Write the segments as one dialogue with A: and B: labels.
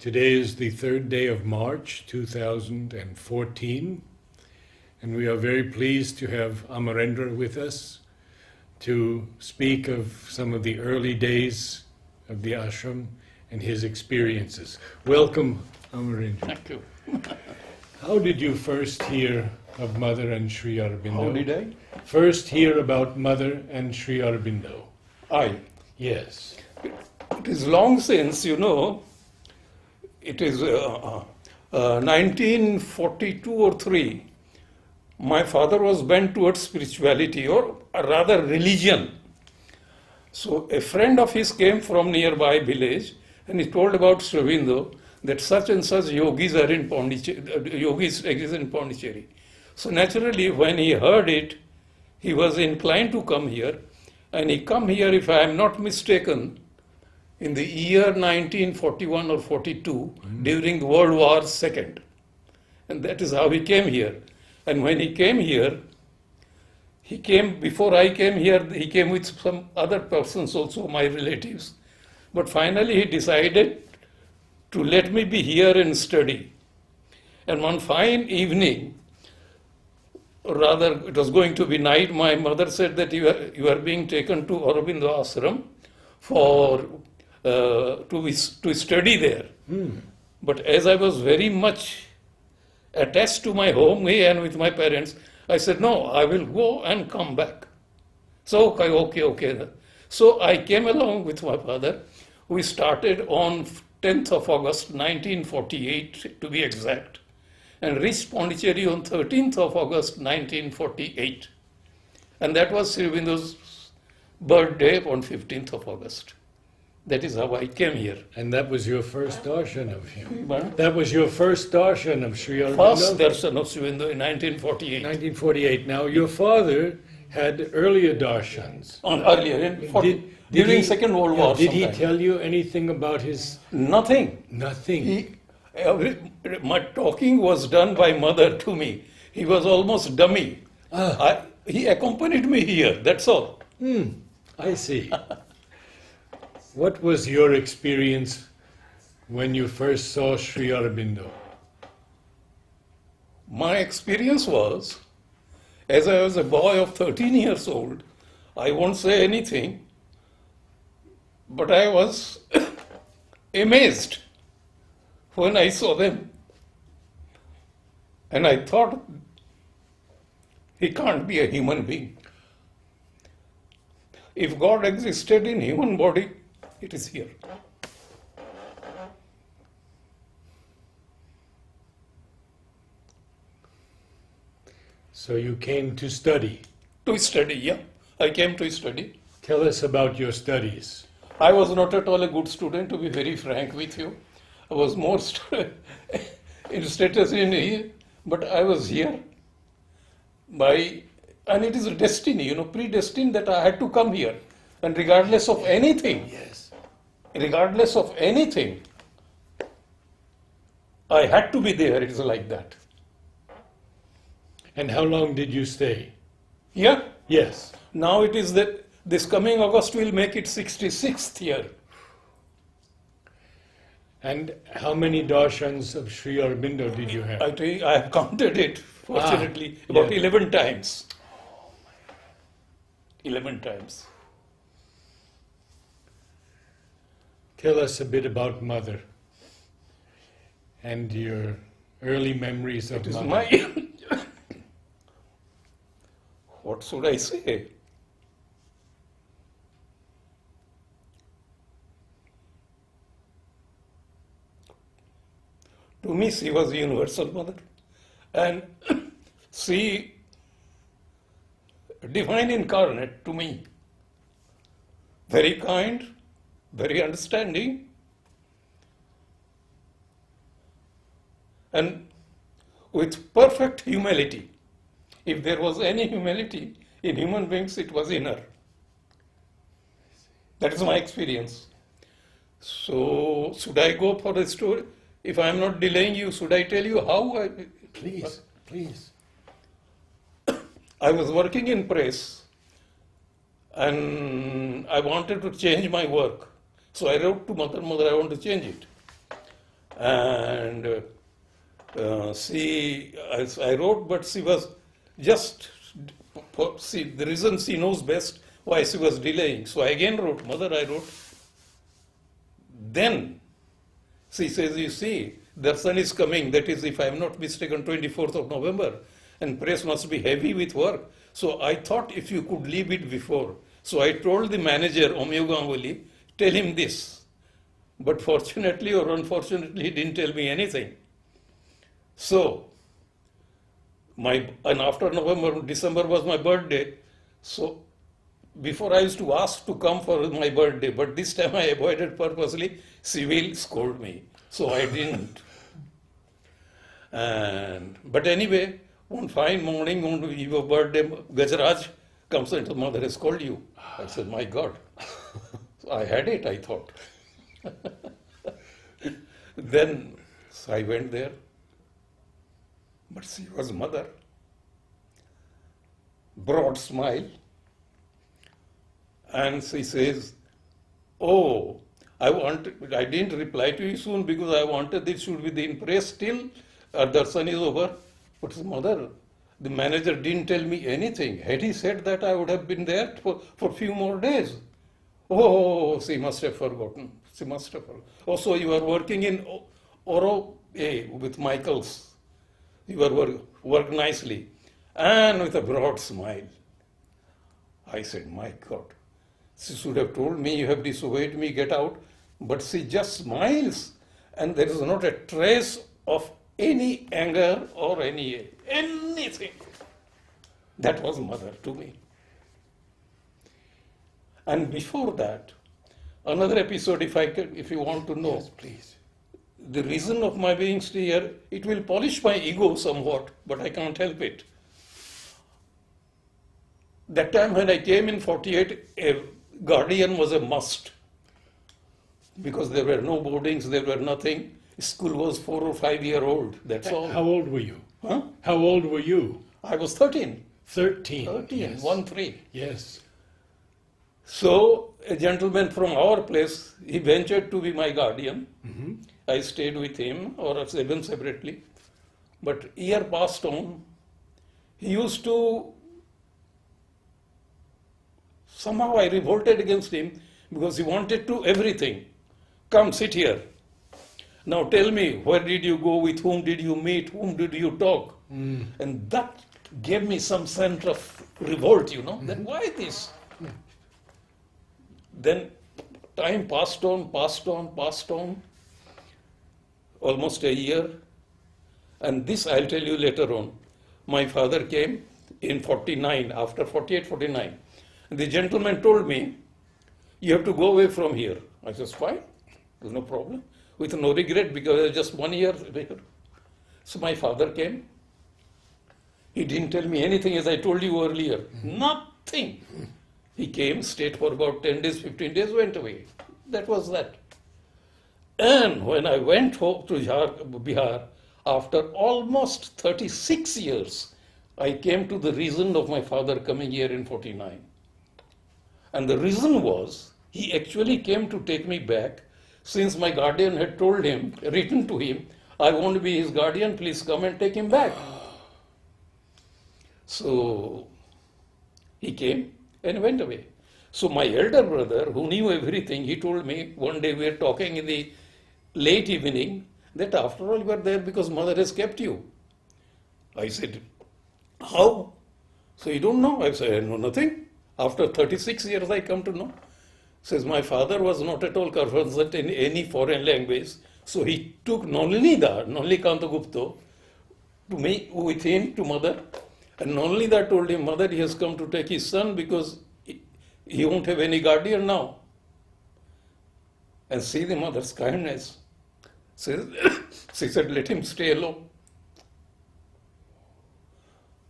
A: Today is the third day of March 2014, and we are very pleased to have Amarendra with us to speak of some of the early days of the ashram and his experiences. Welcome, Amarendra.
B: Thank you.
A: How did you first hear of Mother and Sri Aurobindo?
B: How did I?
A: First hear about Mother and Sri Aurobindo. Yes.
B: It is long since, it is 1942 or 3. My father was bent towards spirituality, or rather religion. So a friend of his came from nearby village and he told about Aurobindo that such and such yogis are in Pondicherry, yogis exist in Pondicherry. So naturally when he heard it, he was inclined to come here, and he come here, if I am not mistaken, in the year 1941 or 42, during World War II. And that is how he came here. And when he came here, before I came here, he came with some other persons also, my relatives. But finally he decided to let me be here and study. And one fine evening, rather it was going to be night, my mother said that you are being taken to Aurobindo ashram for to study there. But as I was very much attached to my home and with my parents, I said, no, I will go and come back. So, okay. So I came along with my father. We started on 10th of August 1948, to be exact, and reached Pondicherry on 13th of August 1948. And that was Sri Aurobindo's birthday on 15th of August. That is how I came here.
A: And that was your first darshan of him?
B: Pardon?
A: That was your first darshan of Sri Aurobindo?
B: First darshan of Sri Aurobindo in 1948.
A: 1948. Now, your father had earlier darshans.
B: Earlier, during Second World War.
A: Did he tell you anything about his...
B: Nothing.
A: Nothing?
B: My talking was done by mother to me. He was almost dummy. He accompanied me here, that's all.
A: I see. What was your experience when you first saw Sri Aurobindo?
B: My experience was, as I was a boy of 13 years old, I won't say anything, but I was amazed when I saw them. And I thought, he can't be a human being. If God existed in human body, it is here.
A: So you came to study.
B: To study, yeah. I came to study.
A: Tell us about your studies.
B: I was not at all a good student, to be very frank with you. I was more in status in here, but I was here and it is a destiny, predestined that I had to come here. And regardless of anything, I had to be there. It is like that.
A: And how long did you stay?
B: Yeah.
A: Yes.
B: Now it is that this coming August will make it 66th year.
A: And how many darshans of Sri Aurobindo did you have?
B: I have counted it, fortunately, about 11 times. 11 times.
A: Tell us a bit about Mother and your early memories of Mother.
B: What should I say? To me, she was a universal mother. And she, divine incarnate to me. Very kind, very understanding, and with perfect humility. If there was any humility in human beings, it was in her. That is my experience. So, should I go for the story? If I am not delaying you, should I tell you how I...
A: Please.
B: I was working in press and I wanted to change my work. So I wrote to mother, I want to change it. And I wrote, but she was just, see, the reason she knows best why she was delaying. So I again wrote, Mother, I wrote. Then she says, you see, darshan is coming, that is, if I am not mistaken, 24th of November, and press must be heavy with work. So I thought if you could leave it before. So I told the manager, Omyo Ganguly, tell him this. But fortunately or unfortunately, he didn't tell me anything. So, and after November, December was my birthday. So, before I used to ask to come for my birthday, but this time I avoided purposely. She will scold me. So I didn't. But anyway, one fine morning on the eve of birthday, Gajaraj comes and says, Mother has called you. I said, my God. So I had it, I thought. Then so I went there. But she was mother. Broad smile. And she says, oh, I didn't reply to you soon because I wanted this should be the impress till our darshan is over. But mother, the manager didn't tell me anything. Had he said that, I would have been there for a few more days. Oh, she must have forgotten. She must have forgotten. Oh, so you are working in Aurobindo with Michaels. You are work nicely. And with a broad smile. I said, my God. She should have told me, you have disobeyed me, get out. But she just smiles. And there is not a trace of any anger or anything. That was mother to me. And before that, another episode, if you want to know.
A: Yes, please.
B: The reason of my being here, it will polish my ego somewhat, but I can't help it. That time when I came in 48, a guardian was a must. Because there were no boardings, there were nothing. School was 4 or 5 year old, that's all.
A: How old were you?
B: Huh?
A: How old were you?
B: I was 13.
A: 13.
B: 13,
A: Yes.
B: 1-3.
A: Yes.
B: So a gentleman from our place, he ventured to be my guardian.
A: Mm-hmm.
B: I stayed with him or even separately. But year passed on. He used to, somehow I revolted against him because he wanted to everything. Come, sit here. Now tell me, where did you go, with whom did you meet, whom did you talk?
A: Mm.
B: And that gave me some sense of revolt,
A: Mm-hmm.
B: Then why this? Then time passed on, almost a year. And this I'll tell you later on. My father came in 49, after 48, 49. And the gentleman told me, you have to go away from here. I said, fine, there's no problem. With no regret because I was just 1 year there. So my father came. He didn't tell me anything as I told you earlier. Nothing. He came, stayed for about 10 days, 15 days, went away. That was that. And when I went home to Bihar, after almost 36 years, I came to the reason of my father coming here in 49. And the reason was, he actually came to take me back, since my guardian had told him, written to him, I want to be his guardian, please come and take him back. So he came and went away. So my elder brother, who knew everything, he told me, one day we were talking in the late evening, that after all you are there because mother has kept you. I said, how? So you don't know? I said, I know nothing. After 36 years I come to know. Says, my father was not at all conversant in any foreign language. So he took Nolnida, Nollikantagupto, to me, with him to mother. And Nolnida told him, mother, he has come to take his son because he won't have any guardian now. And see the mother's kindness. She said, let him stay alone.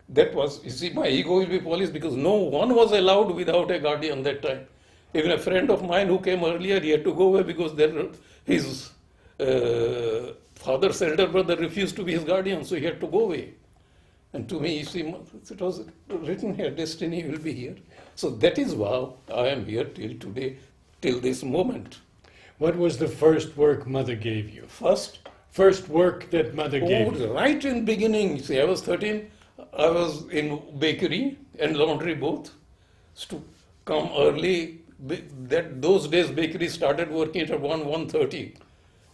B: That was, you see, my ego will be polished because no one was allowed without a guardian that time. Even a friend of mine who came earlier, he had to go away because his father's elder brother refused to be his guardian, so he had to go away. And to me, you see, it was written here, destiny will be here. So that is why I am here till today, till this moment.
A: What was the first work mother gave you?
B: First,
A: first work that mother gave you?
B: Right in beginning, see, I was 13, I was in bakery and laundry both. To come early, those days bakery started working at 1:30.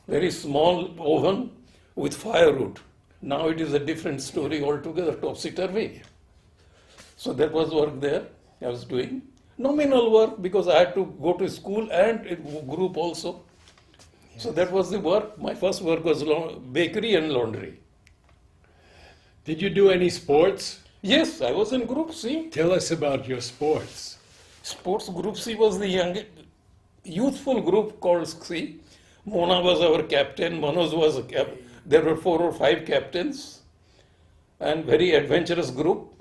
B: Very small oven with firewood. Now it is a different story altogether, topsy-turvy. So that was work there I was doing. Nominal work because I had to go to school and a group also. So that was the work. My first work was bakery and laundry.
A: Did you do any sports?
B: Yes, I was in Group C.
A: Tell us about your sports.
B: Sports Group C was the youthful group called C. Mona was our captain. Manoj was a captain. There were 4 or 5 captains and very adventurous group.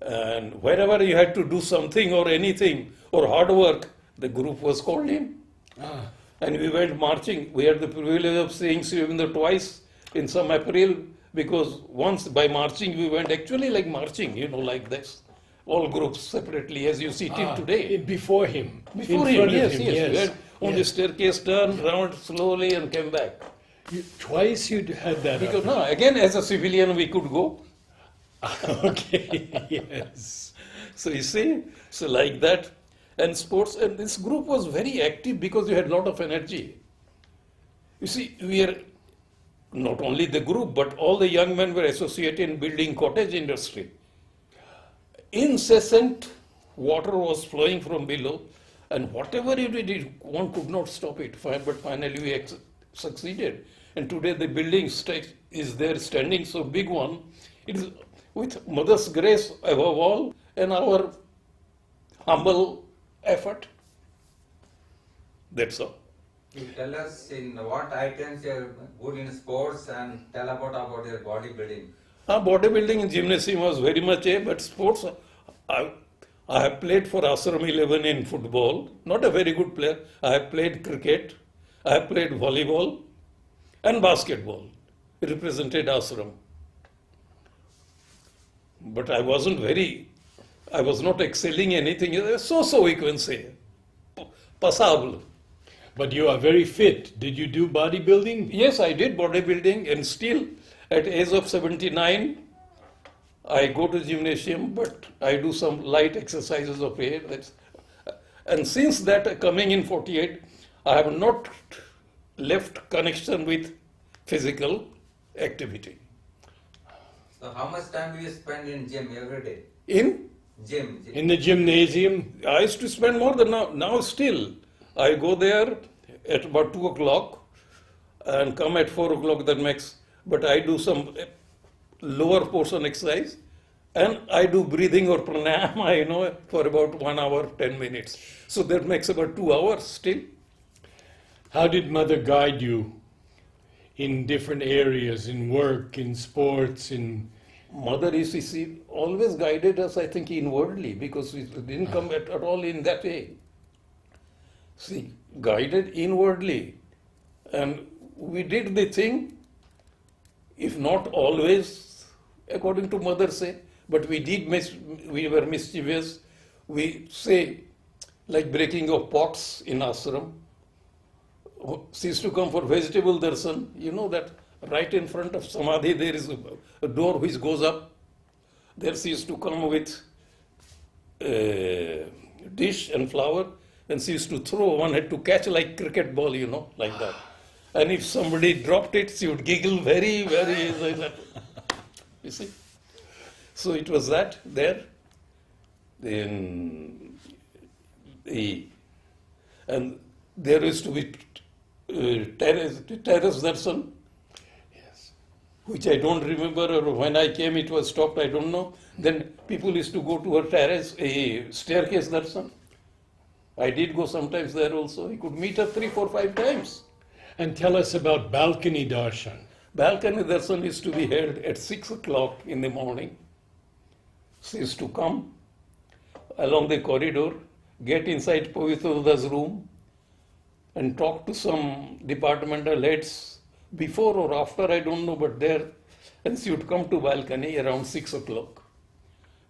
B: And wherever you had to do something or anything or hard work, the group was called in. And we went marching. We had the privilege of seeing Aurobindo twice in some April because once by marching we went actually like marching, like this. All groups separately as you see till today.
A: Before him.
B: Before
A: in
B: him,
A: front
B: yes,
A: of him,
B: yes. We had on the
A: yes.
B: staircase, turned round slowly and came back.
A: Twice you had that.
B: Because no, again as a civilian we could go.
A: Okay, yes.
B: So you see, so like that. And sports, and this group was very active because you had a lot of energy. You see, we are not only the group, but all the young men were associated in building cottage industry. Incessant water was flowing from below, and whatever you did, one could not stop it. But finally we succeeded. And today the building is there standing, so big one. It is with Mother's grace above all and our humble effort. That's all.
C: You tell us in what items you are good in sports and tell about your bodybuilding.
B: Bodybuilding in gymnasium was very much but sports, I have played for Ashram 11 in football, not a very good player. I have played cricket, I have played volleyball and basketball, represented Ashram. But I was not excelling anything, so we can say, passable.
A: But you are very fit. Did you do bodybuilding?
B: Yes, I did bodybuilding and still at age of 79, I go to gymnasium, but I do some light exercises of air. And since that, coming in 48, I have not left connection with physical activity.
C: So how much time do you spend in gym every day?
B: In?
C: Gym.
A: In the gymnasium?
B: I used to spend more than now. Now still, I go there at about 2 o'clock and come at 4 o'clock, that makes, but I do some lower portion exercise and I do breathing or pranayama, for about 1 hour, 10 minutes. So that makes about 2 hours still.
A: How did mother guide you in different areas, in work, in sports, in...
B: Mother she always guided us, I think, inwardly because we didn't come at all in that way. She guided inwardly and we did the thing, if not always, according to mother say, but we were mischievous. We say, like breaking of pots in ashram. She used to come for vegetable darshan. You know that right in front of Samadhi there is a door which goes up. There she used to come with a dish and flour and she used to throw, one had to catch like cricket ball, like that. And if somebody dropped it, she would giggle very, very like that. You see? So it was that there. Then and there used to be terrace darshan,
A: Yes.
B: which I don't remember, or when I came it was stopped, I don't know. Then people used to go to a terrace, a staircase darshan. I did go sometimes there also. You could meet up 3, 4, 5 times.
A: And tell us about balcony darshan.
B: Balcony darshan used to be held at 6 o'clock in the morning. She used to come along the corridor, get inside Pavitruda's room and talk to some departmental heads before or after, I don't know, but there. And she would come to balcony around 6 o'clock.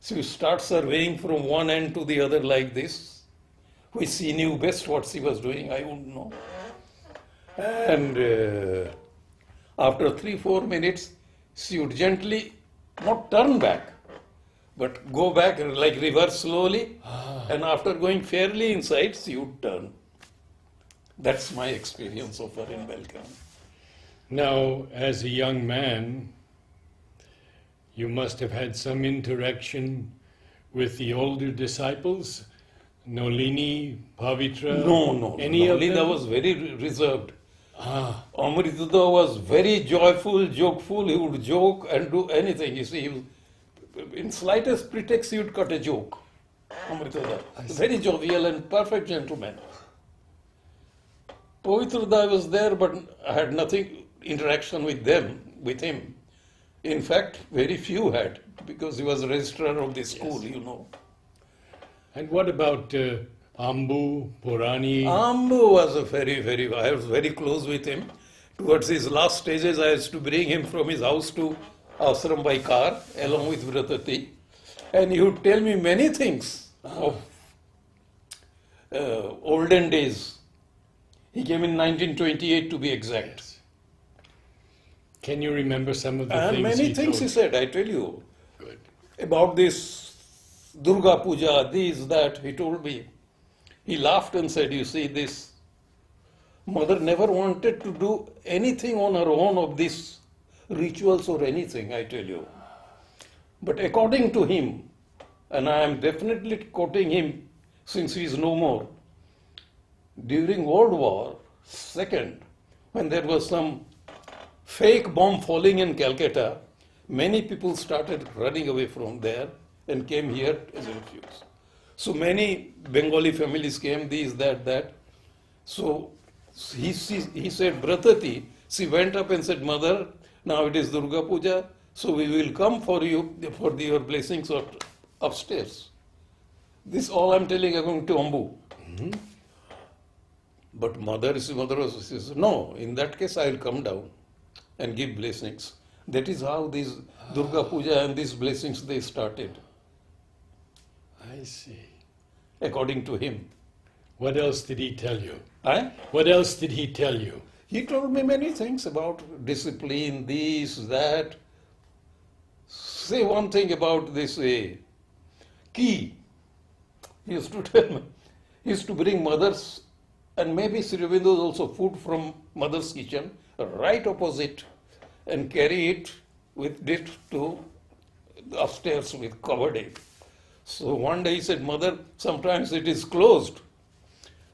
B: She would start surveying from one end to the other like this, which she knew best what she was doing, I wouldn't know. And After 3-4 minutes, she would gently not turn back, but go back like reverse slowly. And after going fairly inside, she would turn. That's my experience of her in Belgium.
A: Now, as a young man, you must have had some interaction with the older disciples, Nolini, Pavitra.
B: No.
A: Any of
B: Lila
A: them?
B: was very reserved.
A: Ah,
B: Amarendra was very joyful, jokeful. He would joke and do anything. You see, he was, in slightest pretext, he would cut a joke. Amarendra, very jovial and perfect gentleman. Pavitrada was there, but I had nothing interaction with him. In fact, very few had, because he was a registrar of the school, you know.
A: and what about Ambu, Purani?
B: Ambu was I was very close with him. Towards his last stages, I used to bring him from his house to ashram by car, along with Vratati. And he would tell me many things of olden days. He came in 1928 to be exact.
A: Can you remember some of the
B: And
A: things
B: many things he
A: told?
B: said, I tell you.
A: Good.
B: About this Durga Puja, this, that, he told me. He laughed and said, you see, this mother never wanted to do anything on her own of these rituals or anything, I tell you. But according to him, and I am definitely quoting him since he is no more, during World War II, when there was some fake bomb falling in Calcutta, many people started running away from there and came here as refugees. So many Bengali families came, these, that. So he said, Bratati, she went up and said, Mother, now it is Durga Puja, so we will come for you, for your blessings upstairs. This all I'm telling according to Ambu. But mother says, no, in that case I will come down and give blessings. That is how these Durga Puja and these blessings they started,
A: I see.
B: according to him.
A: What else did he tell you?
B: Eh?
A: What else did he tell you?
B: He told me many things about discipline, this, that. Say one thing about this key. He used to tell me, he used to bring mother's and maybe Sri Aurobindo's also food from mother's kitchen right opposite and carry it with it to upstairs with covered it. So one day he said, Mother, sometimes it is closed.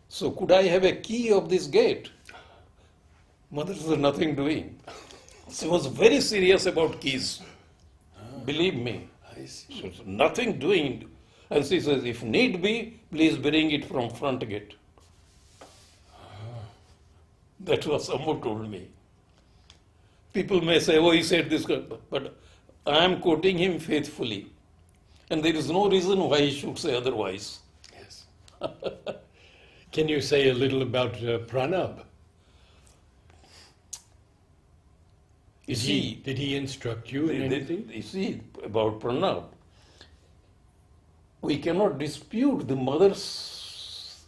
B: So could I have a key of this gate? Mother said, nothing doing. She was very serious about keys. Believe me.
A: I see.
B: So nothing doing. And she says, if need be, please bring it from front gate. That was someone told me. People may say, oh, he said this, but I am quoting him faithfully. And there is no reason why he should say otherwise.
A: Yes. Can you say a little about Pranab? Did he instruct you in anything?
B: You see, about Pranab, we cannot dispute the mother's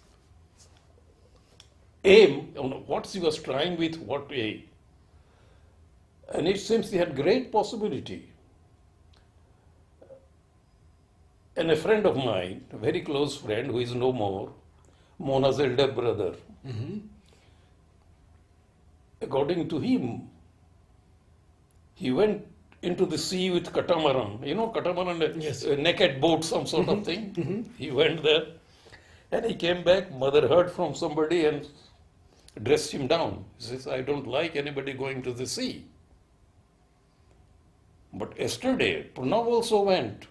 B: aim on what she was trying with what aim. And it seems she had great possibility. And a friend of mine, a very close friend who is no more, Mona's elder brother, according to him, he went into the sea with catamaran. You know, catamaran,
A: Yes.
B: a naked boat, some sort of thing. He went there and he came back. Mother heard from somebody and dressed him down. He says, I don't like anybody going to the sea. But yesterday, Pranav also went.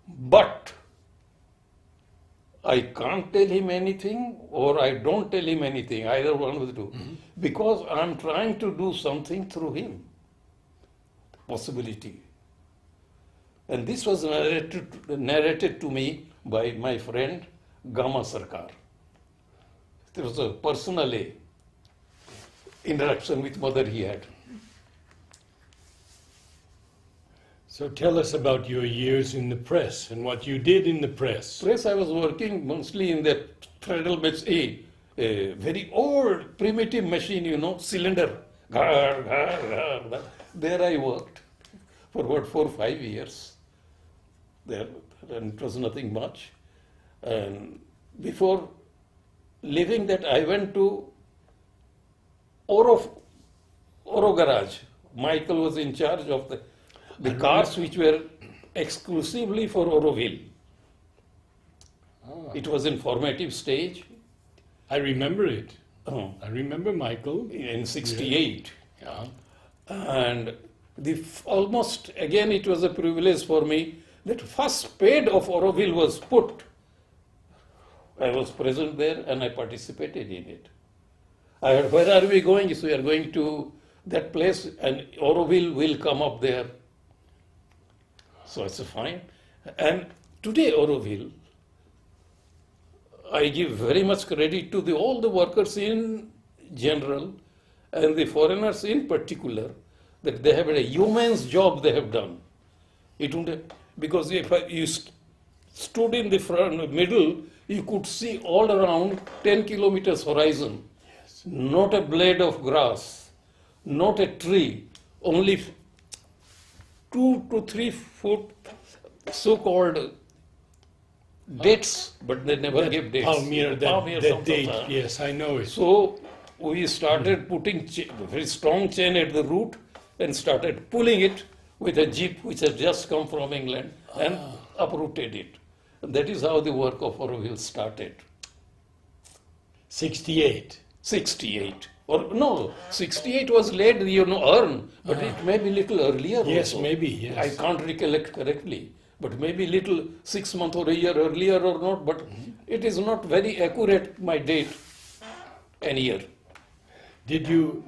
B: But I can't tell him anything or I don't tell him anything, either one of the two, because I'm trying to do something through him. Possibility. And this was narrated to me by my friend Gama Sarkar. There was a personal interaction with mother he had.
A: So tell us about your years in the press and what you did in the press.
B: Press, I was working mostly in that treadle machine, a very old primitive machine, you know, cylinder Ghar, ghar, ghar. There I worked for about 4 or 5 years. There, and it was nothing much. And before leaving that, I went to Oro garage. Michael was in charge of the cars which were exclusively for Auroville. It was in formative stage.
A: I remember it.
B: Oh.
A: I remember Michael.
B: In 68.
A: Yeah.
B: And almost again it was a privilege for me that first paid of Auroville was put. I was present there and I participated in it. I heard, where are we going? So we are going to that place and Auroville will come up there. So it's fine. And today Auroville, I give very much credit to all the workers in general and the foreigners in particular, that they have a immense job they have done. It wouldn't, because if you stood in the front, middle, you could see all around 10 kilometers horizon.
A: Yes.
B: Not a blade of grass, not a tree, only 2 to 3 foot so-called dates, but they never gave dates.
A: Palmyra,
B: Palmyra,
A: that
B: something
A: date.
B: like that.
A: Yes, I know it.
B: So we started putting very strong chain at the root and started pulling it with a jeep which had just come from England and uprooted it. And that is how the work of Auroville started.
A: 68.
B: 68. Or no, 68 was late, earn, but it may be little earlier.
A: Yes,
B: also.
A: maybe, yes.
B: I can't recollect correctly, but maybe little 6 months or a year earlier or not, but it is not very accurate, my date and year.
A: Did you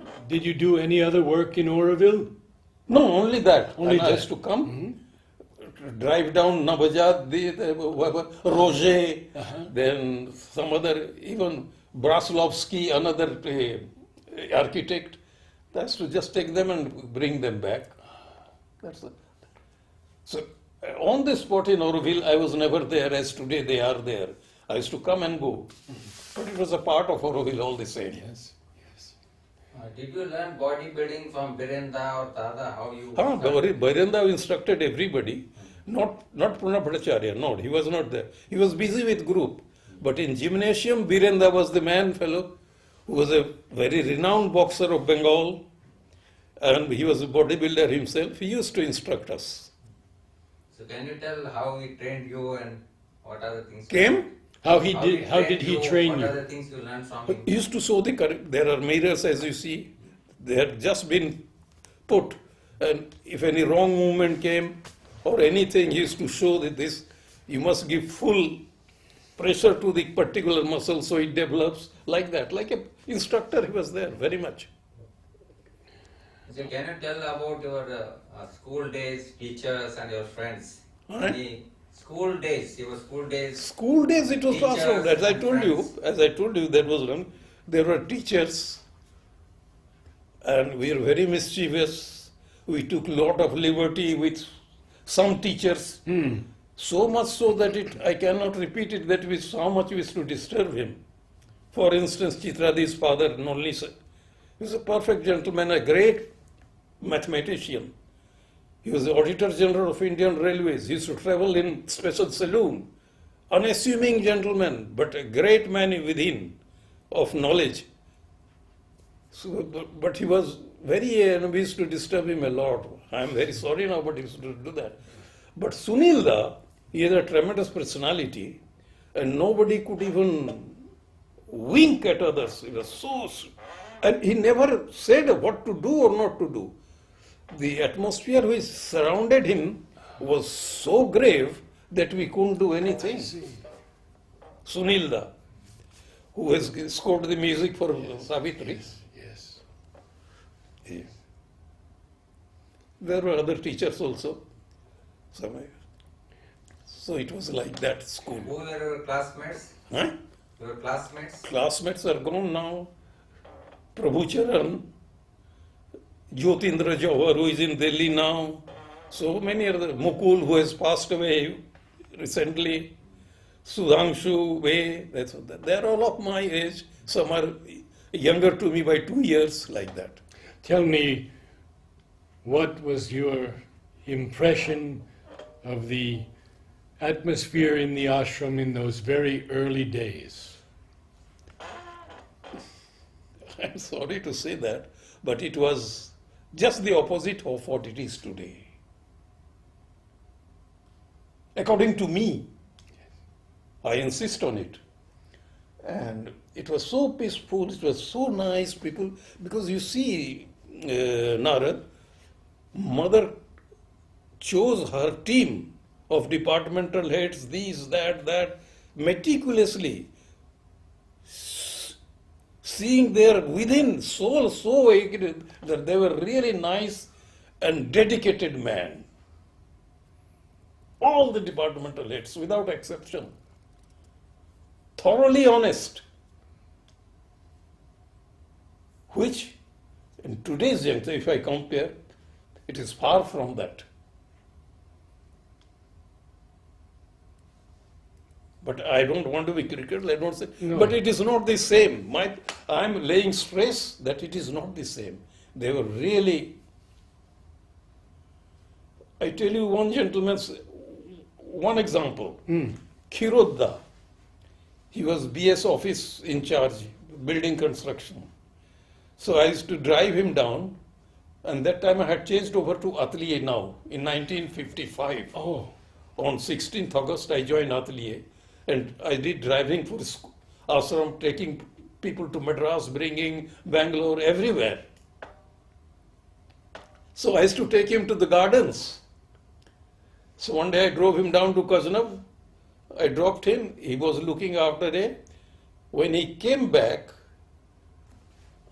A: do any other work in Auroville?
B: No, only that.
A: Only
B: And I
A: that.
B: used to come, drive down Nabajad, Roger, then some other, even Braslovsky, another architect. That's to just take them and bring them back. So on the spot in Auroville, I was never there as today they are there. I used to come and go. But it was a part of Auroville all the same.
A: Yes. Yes.
C: Did you learn bodybuilding from Birenda or Tada? How you?
B: Bhairenda instructed everybody, not Pranab Bhattacharya, no, he was not there. He was busy with group. But in gymnasium, Birenda was the man fellow who was a very renowned boxer of Bengal, and he was a bodybuilder himself. He used to instruct us.
C: So can you tell how he trained you and what are the things?
B: Came?
A: How did he train
C: What
A: you?
C: are the things you learned from him?
B: He used to show the correct. There are mirrors, as you see. They had just been put, and if any wrong movement came or anything, he used to show that this, you must give full pressure to the particular muscle so it develops like that. Like a instructor, he was there very much.
C: So can you tell about your school days, teachers and your friends?
B: Alright.
C: Any school days, your school days.
B: School days, it was
C: Teachers
B: transformed. As I
C: and
B: told you,
C: friends.
B: that was one. There were teachers, and we were very mischievous. We took a lot of liberty with some teachers. So much so that I cannot repeat it, that how much we used to disturb him. For instance, Chitradi's father, Nolli, he was a perfect gentleman, a great mathematician. He was the Auditor General of Indian Railways. He used to travel in special saloon. Unassuming gentleman, but a great man within of knowledge. So, but he was very, we used to disturb him a lot. I am very sorry now, but he used to do that. But Sunilda, he had a tremendous personality, and nobody could even wink at others. He was so, and he never said what to do or not to do. The atmosphere which surrounded him was so grave that we couldn't do anything. Sunilda, who has scored the music for Savitri.
A: Yes.
B: Yeah. There were other teachers also. So it was like that school.
C: Who were your classmates?
B: Huh?
C: Your classmates?
B: Classmates are gone now. Prabhu Charan, Jyotindra Jawhar, who is in Delhi now. So many other. Mukul, who has passed away recently. Sudhanshu, they are all of my age. Some are younger to me by 2 years, like that.
A: Tell me, what was your impression of the atmosphere in the ashram in those very early days?
B: I'm sorry to say that, but it was just the opposite of what it is today. According to me, I insist on it. And it was so peaceful, it was so nice, people, because you see, Narad, mother chose her team of departmental heads, these, that, meticulously, seeing their within soul so agreed that they were really nice and dedicated men. All the departmental heads, without exception, thoroughly honest, which in today's youngster, if I compare, it is far from that. But I don't want to be critical, I don't say,
A: No.
B: but it is not the same. I'm laying stress that it is not the same. They were really, I tell you one one example, Kirodda. He was BS office in charge, building construction. So I used to drive him down, and that time I had changed over to Atelier now, in 1955.
A: Oh,
B: On 16th August, I joined Atelier, and I did driving for ashram, taking people to Madras, bringing Bangalore, everywhere. So I used to take him to the gardens. So one day I drove him down to Kazanav. I dropped him. He was looking after it. When he came back,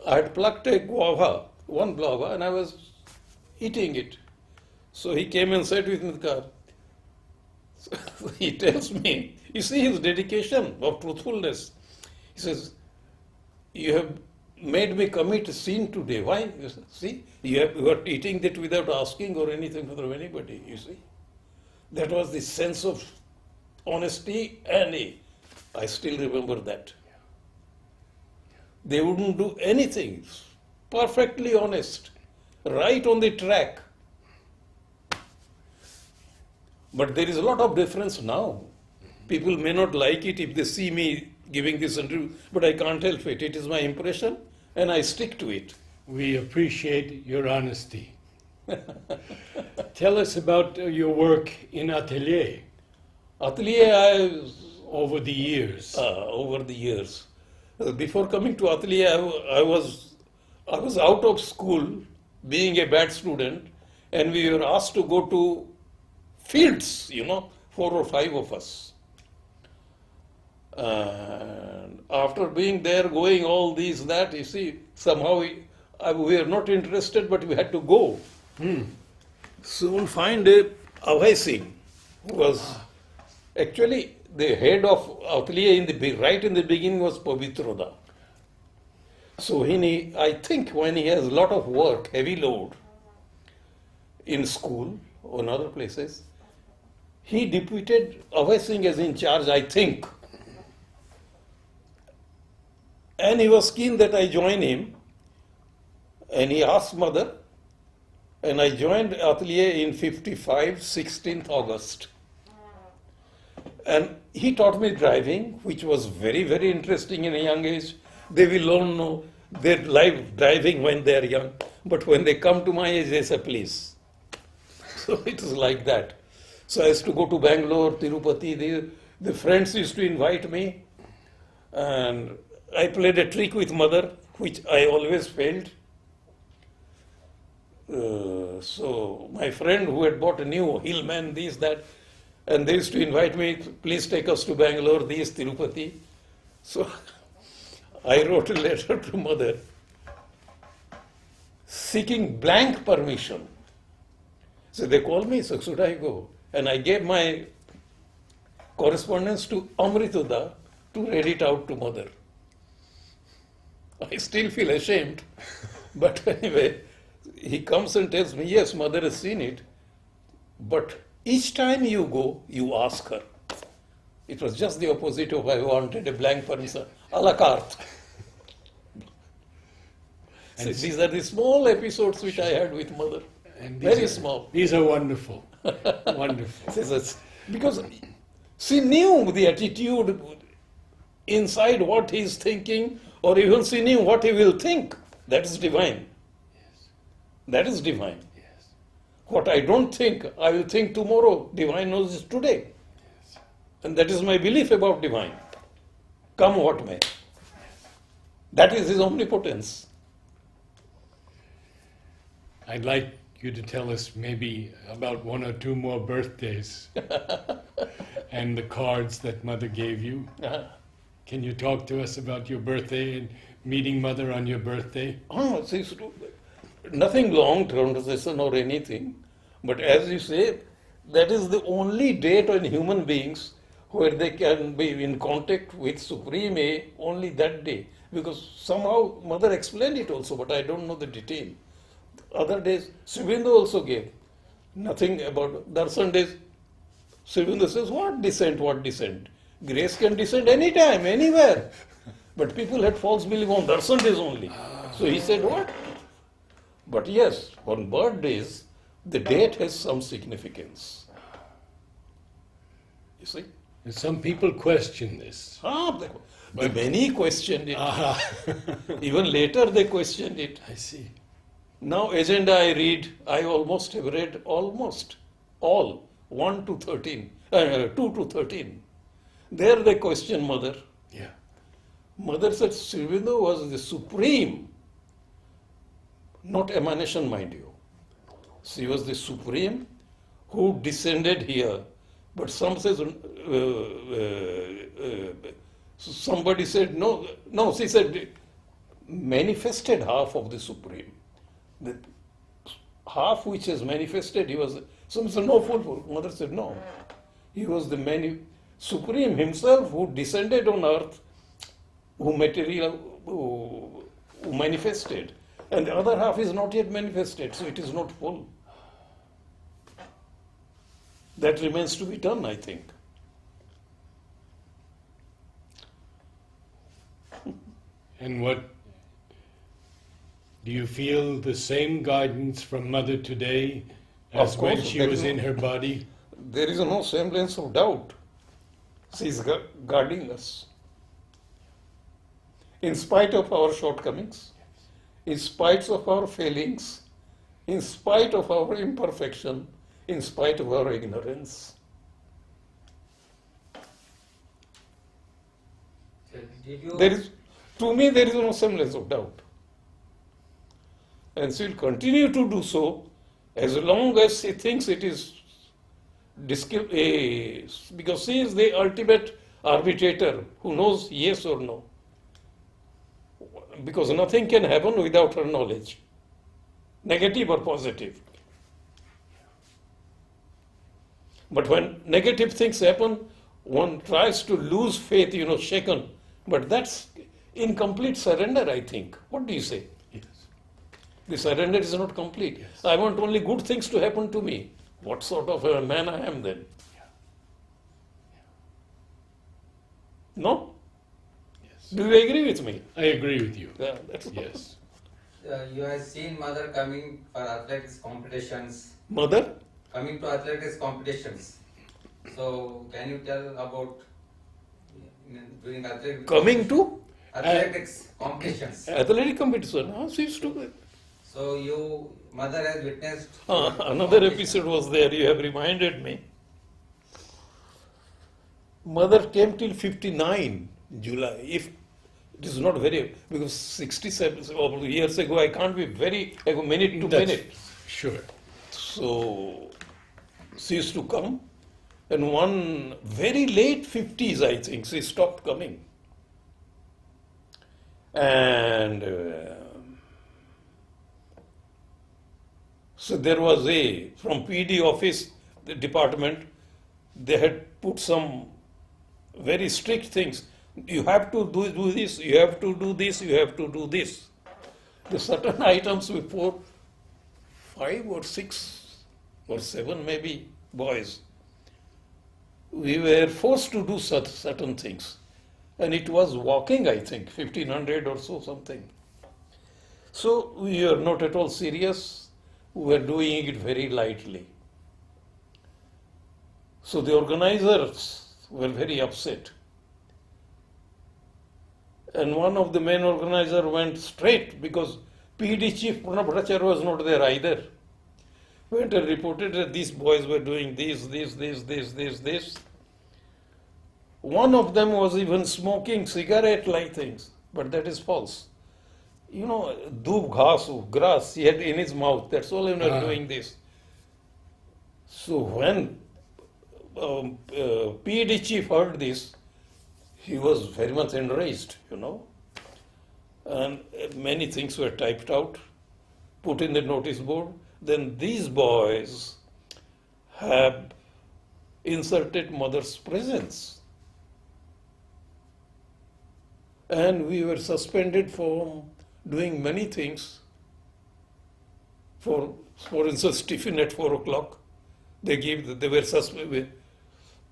B: I had plucked a guava, one guava, and I was eating it. So he came and sat with me in the car. So he tells me, you see his dedication of truthfulness. He says, you have made me commit a sin today. Why? You see, you are eating that without asking or anything from anybody, you see. That was the sense of honesty, and I still remember that. They wouldn't do anything, perfectly honest, right on the track. But there is a lot of difference now. People may not like it if they see me giving this interview, but I can't help it. It is my impression, and I stick to it.
A: we appreciate your honesty. Tell us about your work in Atelier
B: Atelier,
A: over the years.
B: over the years. Before coming to Atelier, I was out of school, being a bad student, and we were asked to go to fields, 4 or 5 of us. And after being there, going all these, that, you see, somehow we were not interested, but we had to go. Soon find a Abhay Singh, who was actually the head of Atelier right in the beginning was Pavitroda. So I think when he has a lot of work, heavy load in school or in other places, he deputed Abhay Singh as in charge, I think. And he was keen that I join him. And he asked mother, and I joined Atelier in 55, 16th August. And he taught me driving, which was very, very interesting in a young age. They will all know their life driving when they are young, but when they come to my age, they say, please. So it was like that. So I used to go to Bangalore, Tirupati. The friends used to invite me, and I played a trick with mother, which I always failed. So my friend who had bought a new Hillman, this, that, and they used to invite me, please take us to Bangalore, this, Tirupati. So I wrote a letter to mother seeking blank permission. So they called me, so should I go? And I gave my correspondence to Amrituda to read it out to mother. I still feel ashamed, but anyway, he comes and tells me, yes, mother has seen it, but each time you go, you ask her. It was just the opposite of I wanted a blank permission, a la carte. See, these are the small episodes which I had with mother.
A: And
B: Very small.
A: These are wonderful. Wonderful.
B: Because she knew the attitude inside what he is thinking, or even she knew what he will think. That is divine. That is divine.
A: Yes.
B: What I don't think, I will think tomorrow. Divine knows it today. And that is my belief about divine. Come what may. That is his omnipotence.
A: I'd like you to tell us maybe about 1 or 2 more birthdays and the cards that Mother gave you. Can you talk to us about your birthday and meeting Mother on your birthday?
B: Oh, see, nothing long conversation or anything, but as you say, that is the only date on human beings where they can be in contact with Supreme A, only that day. Because somehow Mother explained it also, but I don't know the detail. Other days, Aurobindo also gave nothing about darshan days. Aurobindo says, what descent, what descent? Grace can descend anytime, anywhere. But people had false belief on darshan days only. So he said, what? But yes, on birthdays, the date has some significance. You see?
A: And some people question this.
B: Many questioned it. Even later they questioned it.
A: I see.
B: Now agenda I read, I almost have read almost all, 1 to 13, 2 to 13. There they question Mother.
A: Yeah.
B: Mother said Aurobindo was the supreme, not emanation, mind you. She was the supreme who descended here. But some says, somebody said, no, she said, manifested half of the supreme. The half which is manifested, he was, some said, no, full. Mother said, no. He was the supreme himself who descended on earth, who manifested. And the other half is not yet manifested, so it is not full. That remains to be done, I think.
A: And what do you feel the same guidance from Mother today as
B: Of
A: when
B: course,
A: she
B: there
A: was
B: is
A: in
B: no-
A: her body?
B: There is no semblance of doubt. She is guarding us. In spite of our shortcomings, in spite of our failings, in spite of our imperfection, in spite of our ignorance.
C: So did you?
B: To me, there is no semblance of doubt. And she will continue to do so as long as she thinks it is because she is the ultimate arbitrator who knows yes or no. Because nothing can happen without her knowledge, negative or positive. But when negative things happen, one tries to lose faith, shaken. But that's incomplete surrender, I think. What do you say?
A: Yes.
B: The surrender is not complete.
A: Yes.
B: I want only good things to happen to me. What sort of a man I am then? No?
A: Yes.
B: Do you agree with me?
A: I agree with you.
B: Yeah, that's
A: Yes.
C: You have seen Mother coming for athletics competitions,
B: Mother?
C: coming to athletics competitions. So can you tell about during athletics?
B: Coming to
C: Athletics competitions.
B: athletic competition. She used to.
C: So Mother has witnessed.
B: Another episode was there, you have reminded me. Mother came till 59 July. If it is not very, because 67 years ago, I can't be very, minute to
A: That's-
B: minute.
A: Sure.
B: So she used to come, and one very late 50s, I think, she stopped coming. And so there was from PD office, the department, they had put some very strict things. You have to do this, you have to do this, you have to do this. The certain items before 5 or 6 or 7 maybe boys, we were forced to do certain things. And it was walking, I think, 1500 or so something. So we are not at all serious. We were doing it very lightly. So the organizers were very upset. And one of the main organizer went straight, because PD chief Pranab Bhattacharya was not there either. Went and reported that these boys were doing this. One of them was even smoking cigarette-like things, but that is false. You know, doob grass he had in his mouth. That's all he was doing this. So when PD chief heard this, he was very much enraged, you know. And many things were typed out, put in the notice board. Then these boys have inserted mother's presence. And we were suspended from doing many things. For instance, tiffin at 4 o'clock. They were suspended.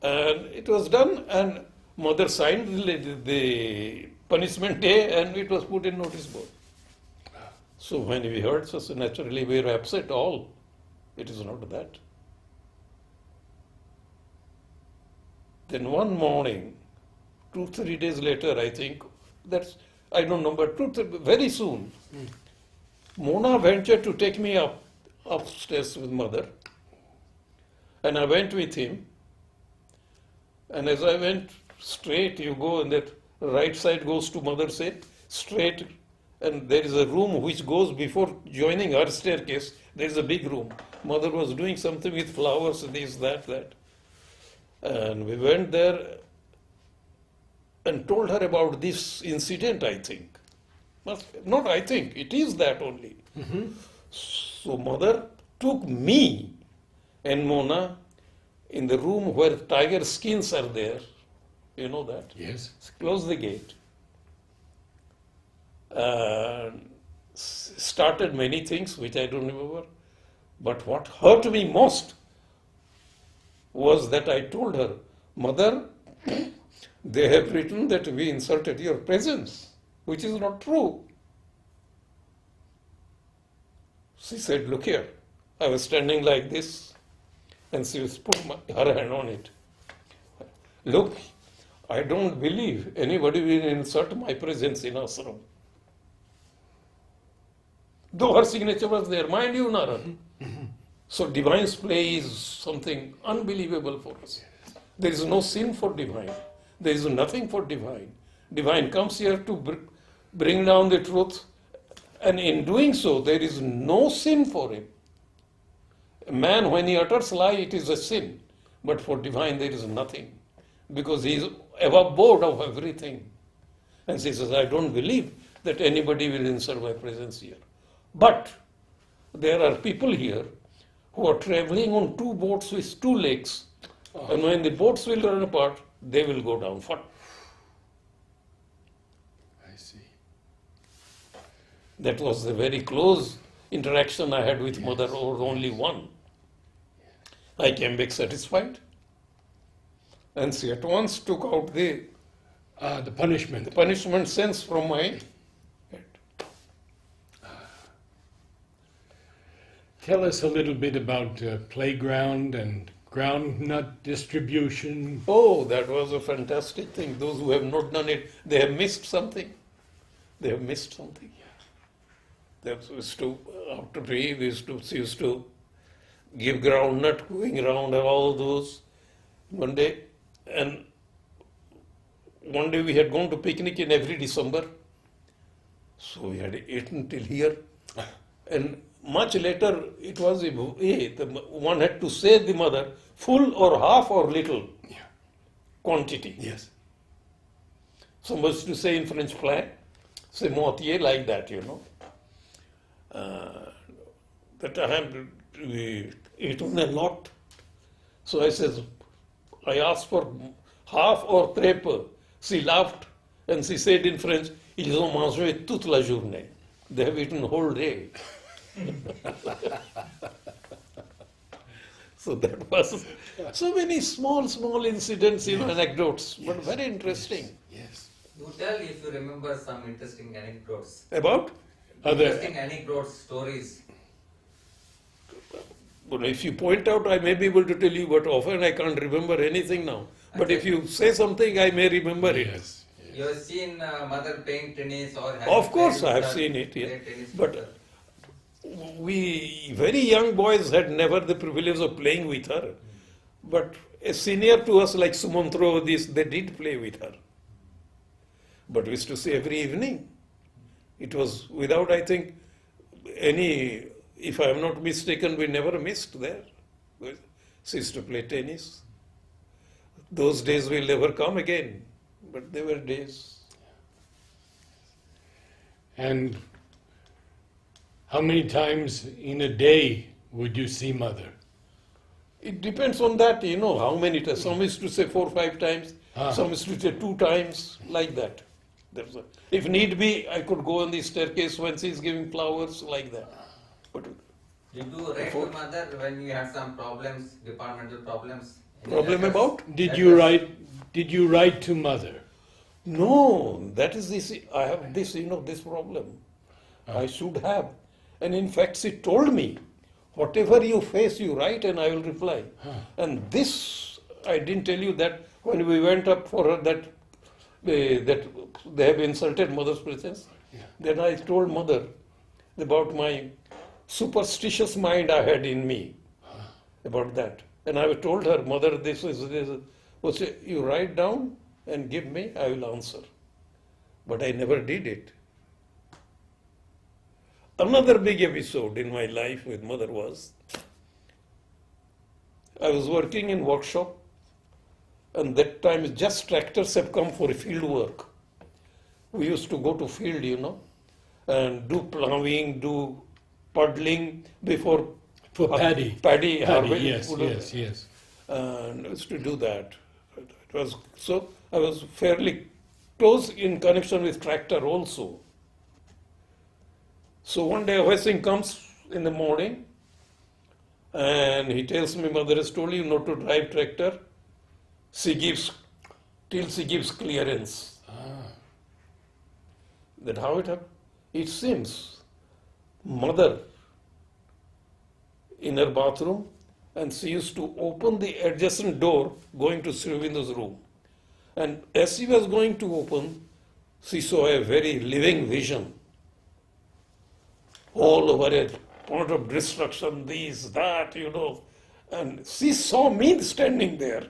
B: And it was done, and mother signed the punishment day, and it was put in notice board. So when we heard, so naturally we were upset all. It is not that. Then one morning, 2-3 days later, I think, I don't know, but very soon, Mona ventured to take me upstairs with mother, and I went with him. And as I went straight, you go, and that right side goes to mother's side, straight, and there is a room which goes before joining her staircase. There is a big room. Mother was doing something with flowers, this, that. And we went there and told her about this incident, I think. Not I think, it is that only.
A: Mm-hmm.
B: So mother took me and Mona in the room where tiger skins are there. You know that?
A: Yes.
B: Close the gate. Started many things which I don't remember. But what hurt me most was that I told her, Mother, they have written that we insulted your presence, which is not true. She said, look here. I was standing like this, and she was put her hand on it. Look, I don't believe anybody will insult my presence in ashram. Though her signature was there, mind you, Naran. So divine's play is something unbelievable for us. There is no sin for divine. There is nothing for divine. Divine comes here to bring down the truth, and in doing so, there is no sin for him. A man, when he utters lie, it is a sin. But for divine, there is nothing, because he is above board of everything. And she says, I don't believe that anybody will insult my presence here. But there are people here who are traveling on 2 boats with 2 legs, and when the boats will run apart, they will go down.
A: I see.
B: That was a very close interaction I had with mother, or only one. I came back satisfied, and she at once took out the
A: punishment.
B: punishment sense from my head.
A: Tell us a little bit about playground and groundnut distribution.
B: Oh, that was a fantastic thing. Those who have not done it, they have missed something. They have missed something. That was to, after prayer, we used to give groundnut going around and all those. One day we had gone to picnic in every December. So we had eaten till here. And much later, it was one had to say the mother, full or half or little quantity.
A: Yes.
B: Somebody used to say in French fly, c'est moitié, like that, you know. That I have eaten a lot. So I asked for half or très peu. She laughed and she said in French, ils ont mangé toute la journée. They have eaten the whole day. So that was so many small incidents, anecdotes, but very interesting.
A: Yes.
C: Do tell if you remember some interesting anecdotes.
B: About?
A: Other,
C: interesting anecdotes, stories.
B: Well, if you point out, I may be able to tell you, but often I can't remember anything now. But if you say something, I may remember it.
A: yes.
C: You have seen mother playing tennis or have
B: Of
C: you
B: course,
C: played
B: I
C: with
B: have
C: her,
B: seen it, yeah.
C: played tennis
B: But
C: with her?
B: we very young boys had never the privilege of playing with her. But a senior to us like Sumantro, this, they did play with her. But we used to see every evening. It was without, I think, any, if I am not mistaken, we never missed there. She used to play tennis. Those days will never come again, but they were days.
A: And how many times in a day would you see mother?
B: It depends on that, you know, how many times. Some used to say 4 or 5 times, some used to say 2 times, like that. If need be, I could go on the staircase when she's giving flowers, like that. But
C: Did you write to mother when you had some problems, departmental problems? Any
B: problem
C: letters?
B: about?
A: Did you write to mother?
B: No, that is this. I have this, you know, this problem. I should have. And in fact, she told me, whatever you face, you write and I will reply. And this, I didn't tell you that when we went up for her, that they have insulted mother's presence. Then I told mother about my superstitious mind I had in me about that. And I told her, mother, this is. Well, say, you write down and give me, I will answer. But I never did it. Another big episode in my life with mother was, I was working in workshop, and that time just tractors have come for field work. We used to go to field, you know, and do plowing, do puddling before
A: For paddy.
B: Paddy,
A: Yes,
B: harvest.
A: yes.
B: And I used to do that. It was so I was fairly close in connection with tractor also. So one day Hosing comes in the morning and he tells me, mother has told you not to drive tractor. She gives clearance. That how it happened? It seems mother in her bathroom, and she used to open the adjacent door going to Sri Aurobindo's room. And as she was going to open, she saw a very living vision. All over a point of destruction, this, that, you know. And she saw me standing there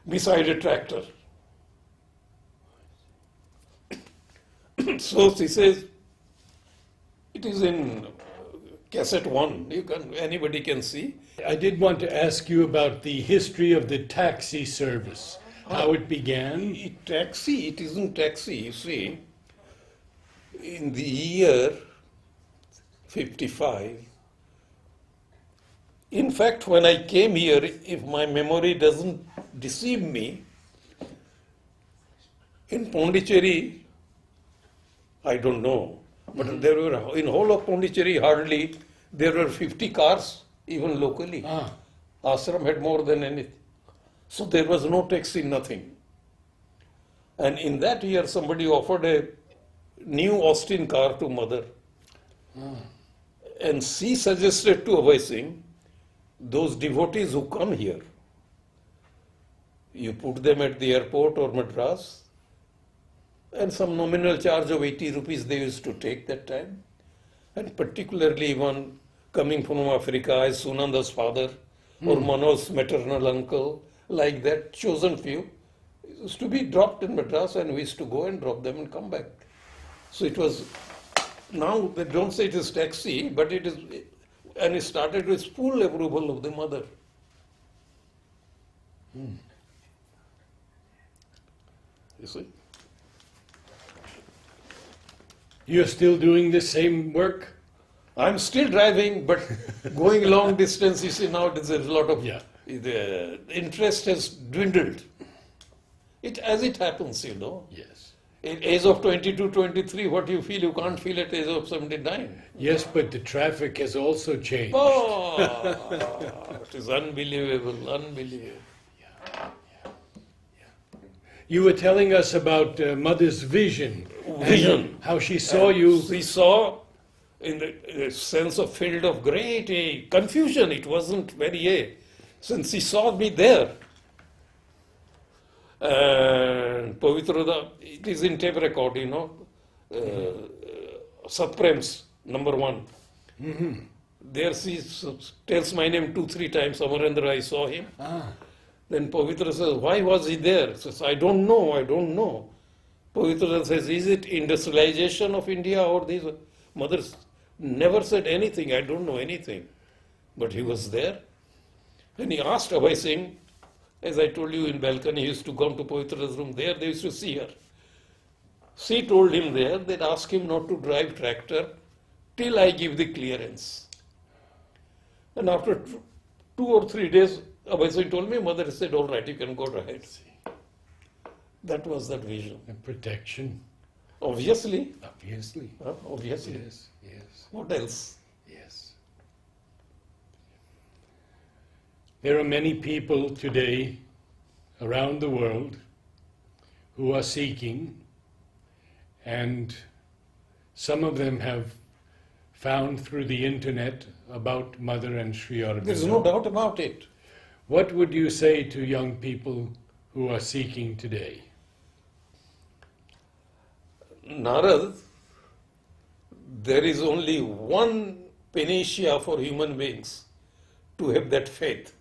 B: beside a tractor. So she says, it is in cassette 1, anybody can see.
A: I did want to ask you about the history of the taxi service, how it began.
B: It isn't taxi, you see. In the year 55, in fact, when I came here, if my memory doesn't deceive me, in Pondicherry, I don't know, but there were, in whole of Pondicherry, hardly, there were 50 cars, even locally. Ashram had more than anything. So there was no taxi, nothing. And in that year, somebody offered a new Austin car to mother. And she suggested to Abhay Singh, those devotees who come here, you put them at the airport or Madras, and some nominal charge of 80 rupees they used to take that time. And particularly one coming from Africa as Sunanda's father or Manoj's maternal uncle, like that, chosen few, used to be dropped in Madras and we used to go and drop them and come back. So it was, now they don't say it is taxi, but it is, and it started with full approval of the mother. You see?
A: You're still doing the same work?
B: I'm still driving, but going long distance, you see now there's a lot of, the interest has dwindled. As it happens, you know.
A: Yes.
B: At age of 22, 23, what you feel, you can't feel at age of 79.
A: Yes, but the traffic has also changed.
B: Oh, it is unbelievable, unbelievable.
A: You were telling us about Mother's vision.
B: Vision.
A: How she saw you.
B: She saw in the sense of filled of great confusion. It wasn't very, since he saw me there. And Pavitra, it is in tape record, Supremes, #1. There she tells my name 2-3 times, Amarendra, I saw him. Then Pavitra says, why was he there? Says, I don't know. Pavitra says, is it industrialization of India or these? Mother never said anything, I don't know anything. But he was there. Then he asked Abhay Singh, as I told you in balcony, he used to come to Pavitra's room there, they used to see her. She told him there, they'd ask him not to drive tractor till I give the clearance. And after 2 or 3 days, Abhay Singh told me, mother said, all right, you can go ahead. That was that vision.
A: And protection.
B: Obviously.
A: Obviously.
B: Obviously.
A: Yes, yes,
B: What else?
A: yes. There are many people today around the world who are seeking, and some of them have found through the internet about Mother and Sri Aurobindo.
B: There's no doubt about it.
A: What would you say to young people who are seeking today?
B: Narad, there is only one panacea for human beings to have that faith.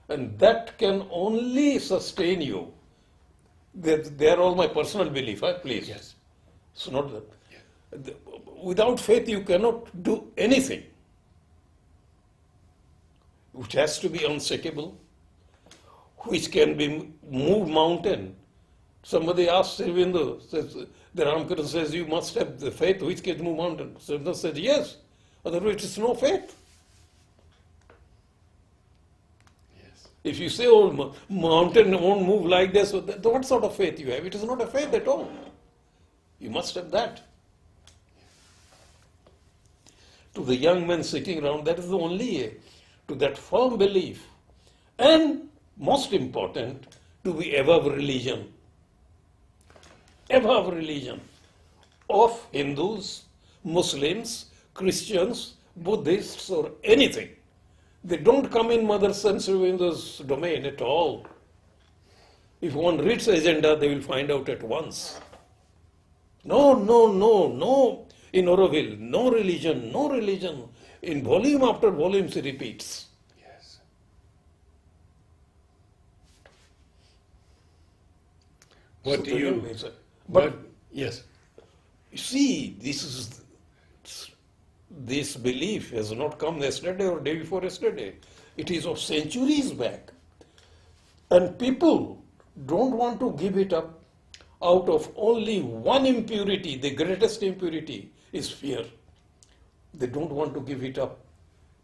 B: And that can only sustain you. They are all my personal belief, please.
A: Yes.
B: It's not that. Without faith, you cannot do anything. Which has to be unshakable, which can be move mountain. Somebody asked Aurobindo, says, the Ramakrishna says, you must have the faith which can move mountain. Aurobindo said, yes, otherwise it is no faith.
A: Yes.
B: If you say, oh, mountain won't move like this, so what sort of faith you have? It is not a faith at all. You must have that. To the young men sitting around, that is the only to that firm belief. And most important, to be above religion. Above religion. Of Hindus, Muslims, Christians, Buddhists, or anything. They don't come in Mother and Aurobindo's domain at all. If one reads agenda, they will find out at once. No. In Auroville, no religion, no religion. In volume after volume, she repeats.
A: Yes. What do you?
B: But
A: yes.
B: see, this belief has not come yesterday or day before yesterday. It is of centuries back. And people don't want to give it up out of only one impurity. The greatest impurity is fear. They don't want to give it up.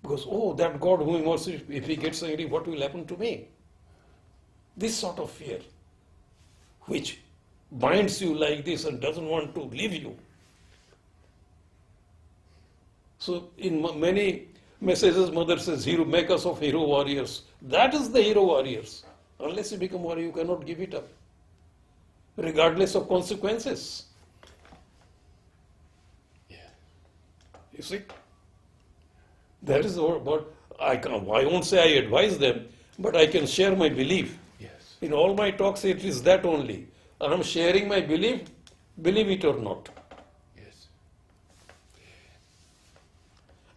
B: Because, oh, that God whom we worship, if he gets angry, what will happen to me? This sort of fear, which binds you like this and doesn't want to leave you. So in many messages, Mother says, hero, make us of hero warriors. That is the hero warriors. Unless you become warrior, you cannot give it up, regardless of consequences.
A: Yeah.
B: You see? That is what I won't say I advise them, but I can share my belief.
A: Yes.
B: In all my talks, it is that only. I am sharing my belief, believe it or not.
A: Yes.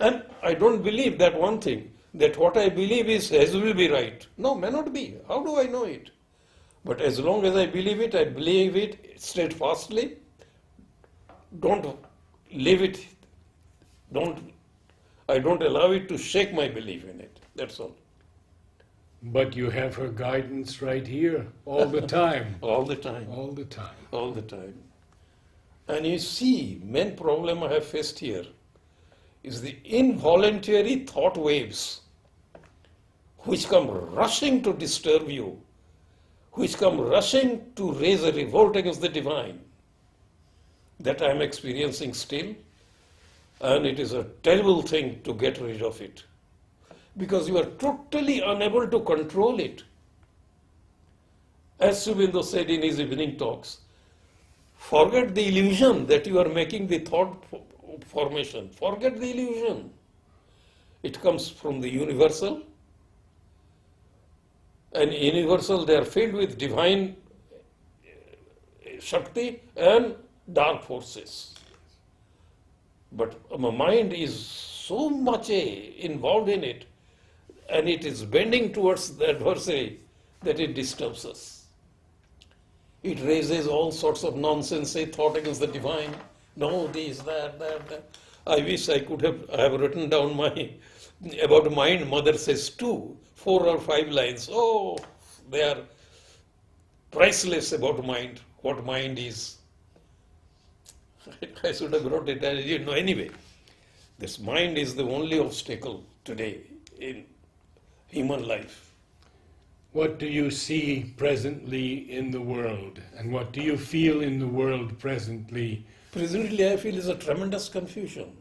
B: And I don't believe that one thing, that what I believe is as will be right. No, may not be. How do I know it? But as long as I believe it steadfastly. Don't leave it. I don't allow it to shake my belief in it. That's all.
A: But you have her guidance right here all the time.
B: All the time.
A: All the time.
B: All the time. And you see, main problem I have faced here is the involuntary thought waves which come rushing to disturb you, which come rushing to raise a revolt against the divine. That I am experiencing still, and it is a terrible thing to get rid of it, because you are totally unable to control it. As Aurobindo said in his evening talks, forget the illusion that you are making the thought formation. Forget the illusion. It comes from the universal. And universal, they are filled with divine Shakti and dark forces. But my mind is so much involved in it, and it is bending towards the adversary that it disturbs us. It raises all sorts of nonsense, say thought against the divine. No, this, that. I wish I could have written down about mind. Mother says 4 or 5 lines. Oh, they are priceless about mind. What mind is. I should have wrote it. I didn't know anyway. This mind is the only obstacle today in human life.
A: What do you see presently in the world? And what do you feel in the world presently?
B: Presently, I feel is a tremendous confusion.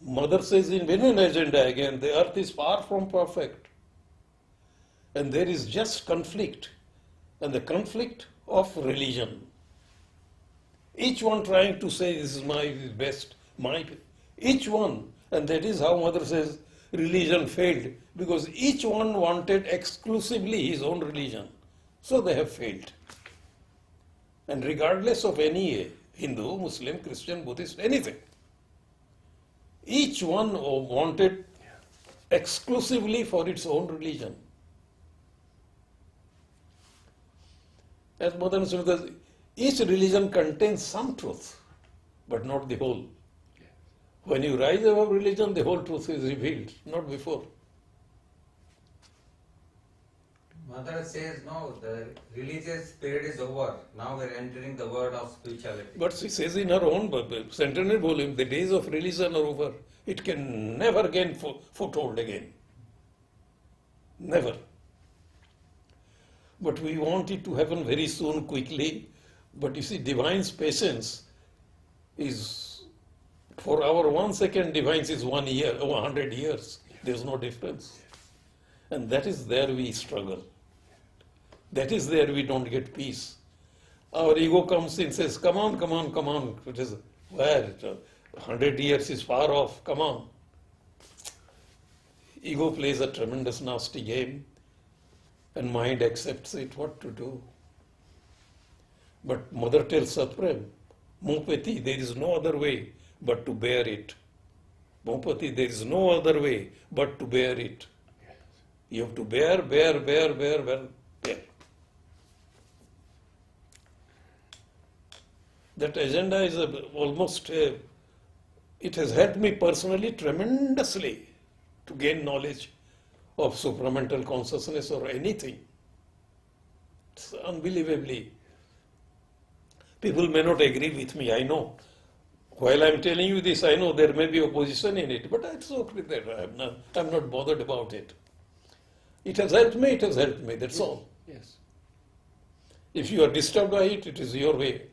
B: Mother says in Women Agenda again, the earth is far from perfect. And there is just conflict. And the conflict of religion. Each one trying to say this is my best, each one. And that is how Mother says religion failed. Because each one wanted exclusively his own religion. So they have failed. And regardless of any Hindu, Muslim, Christian, Buddhist, anything. Each one wanted exclusively for its own religion. As Mother says, each religion contains some truth, but not the whole. When you rise above religion, the whole truth is revealed, not before.
C: Mother says, no, the religious period is over. Now we are entering the world of spirituality.
B: But she says in her own centenary volume, the days of religion are over. It can never gain foothold again. Never. But we want it to happen very soon, quickly. But you see, divine's patience is, for our 1 second, divine's is 1 year, 100 years. There's no difference. And that is there we struggle. That is there we don't get peace. Our ego comes in and says, come on. It is, where? 100 years is far off, come on. Ego plays a tremendous nasty game. And mind accepts it, what to do. But Mother tells Supreme, Mupati, there is no other way but to bear it. Mupati, there is no other way but to bear it. You have to bear. That agenda is it has helped me personally tremendously to gain knowledge of supramental consciousness or anything. It's unbelievably. People may not agree with me, I know. While I'm telling you this, I know there may be opposition in it, but it's okay that I'm not bothered about it. It has helped me, that's all.
A: Yes.
B: If you are disturbed by it, it is your way.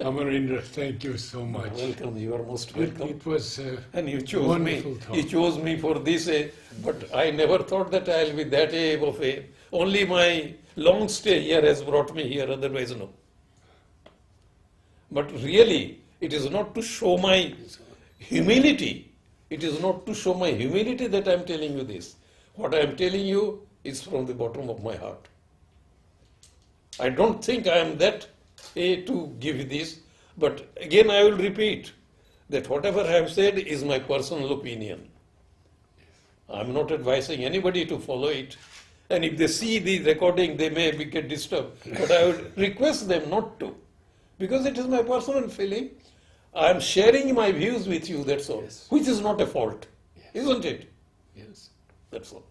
A: Amarendra, thank you so much.
B: Welcome, you are most welcome.
A: It was
B: And you chose
A: wonderful
B: me.
A: talk.
B: You chose me for this, but I never thought that I'll be that of a. Only my long stay here has brought me here, otherwise no. But really, it is not to show my humility. It is not to show my humility that I'm telling you this. What I'm telling you is from the bottom of my heart. I don't think I am that to give this, but again I will repeat that whatever I have said is my personal opinion. I'm not advising anybody to follow it. And if they see the recording, they may get disturbed. But I would request them not to. Because it is my personal feeling. I am sharing my views with you, that's all.
A: Yes.
B: Which is not a fault.
A: Yes.
B: Isn't it?
A: Yes.
B: That's all.